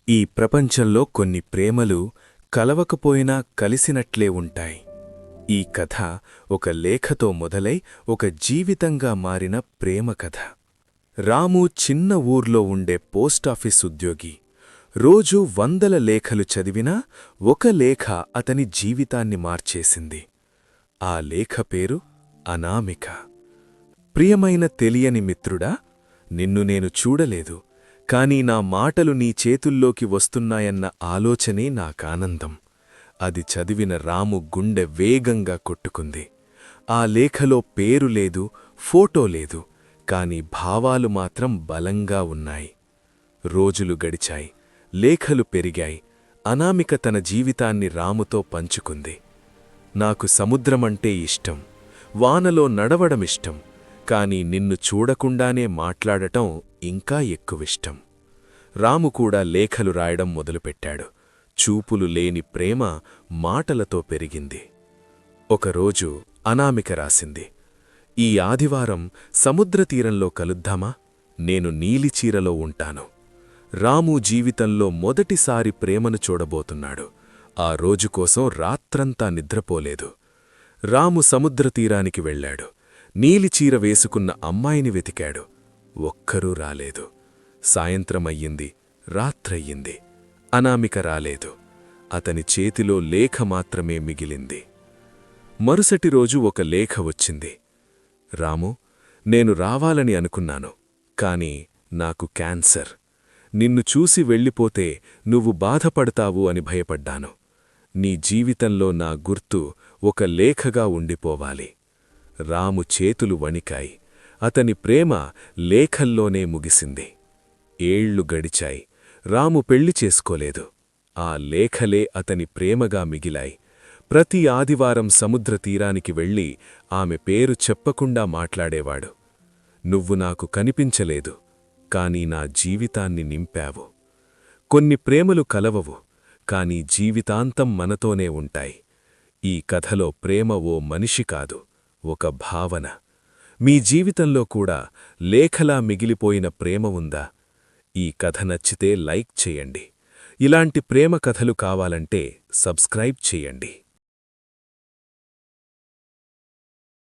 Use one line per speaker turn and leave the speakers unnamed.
ఈ ప్రపంచంలో కొన్ని ప్రేమలు కలవకపోయినా కలిసినట్లే ఉంటాయి. ఈ కథ ఒక లేఖతో మొదలై ఒక జీవితంగా మారిన ప్రేమ కథ. రాము చిన్న ఊర్లో ఉండే పోస్టాఫీస్ ఉద్యోగి. రోజూ వందల లేఖలు చదివినా ఒక లేఖ అతని జీవితాన్ని మార్చేసింది. ఆ లేఖ పేరు అనామిక. ప్రియమైన తెలియని మిత్రుడా, నిన్ను నేను చూడలేదు, కాని నా మాటలు నీ చేతుల్లోకి వస్తున్నాయన్న ఆలోచనే నాకానందం. అది చదివిన రాము గుండె వేగంగా కొట్టుకుంది. ఆ లేఖలో పేరు లేదు, ఫోటో లేదు, కాని భావాలు మాత్రం బలంగా ఉన్నాయి. రోజులు గడిచాయి, లేఖలు పెరిగాయి. అనామిక తన జీవితాన్ని రాముతో పంచుకుంది. నాకు సముద్రమంటే ఇష్టం, వానలో నడవడమిష్టం, కాని నిన్ను చూడకుండానే మాట్లాడటం ఇంకా ఎక్కువిష్టం. రాము కూడా లేఖలు రాయడం మొదలుపెట్టాడు. చూపులు లేని ప్రేమ మాటలతో పెరిగింది. ఒకరోజు అనామిక రాసింది, ఈ ఆదివారం సముద్రతీరంలో కలుద్దామా? నేను నీలిచీరలో ఉంటాను. రాము జీవితంలో మొదటిసారి ప్రేమను చూడబోతున్నాడు. ఆ రోజుకోసం రాత్రంతా నిద్రపోలేదు. రాము సముద్రతీరానికి వెళ్లాడు. నీలిచీర వేసుకున్న అమ్మాయిని వెతికాడు. ఒక్కరూ రాలేదు. సాయంత్రమయ్యింది, రాత్రయ్యింది. అనామిక రాలేదు. అతని చేతిలో లేఖ మాత్రమే మిగిలింది. మరుసటి రోజు ఒక లేఖ వచ్చింది. రాము, నేను రావాలని అనుకున్నాను, కాని నాకు క్యాన్సర్. నిన్ను చూసి వెళ్ళిపోతే నువ్వు బాధపడతావు అని భయపడ్డాను. నీ జీవితంలో నా గుర్తు ఒక లేఖగా ఉండిపోవాలి. రాము చేతులు వణికాయి. అతని ప్రేమ లేఖల్లోనే ముగిసింది. ఏళ్లు గడిచాయి. రాము పెళ్లి చేసుకోలేదు. ఆ లేఖలే అతని ప్రేమగా మిగిలాయి. ప్రతి ఆదివారం సముద్రతీరానికి వెళ్ళి ఆమె పేరు చెప్పకుండా మాట్లాడేవాడు. నువ్వు నాకు కనిపించలేదు, కాని నా జీవితాన్ని నింపావు. కొన్ని ప్రేమలు కలవవు, కాని జీవితాంతం మనతోనే ఉంటాయి. ఈ కథలో ప్రేమ ఓ మనిషి కాదు, ఒక భావన. మీ జీవితంలో కూడా లేఖలా మిగిలిపోయిన ప్రేమ ఉందా? ఈ కథ నచ్చితే లైక్ చేయండి. ఇలాంటి ప్రేమ కథలు కావాలంటే సబ్స్క్రైబ్ చేయండి.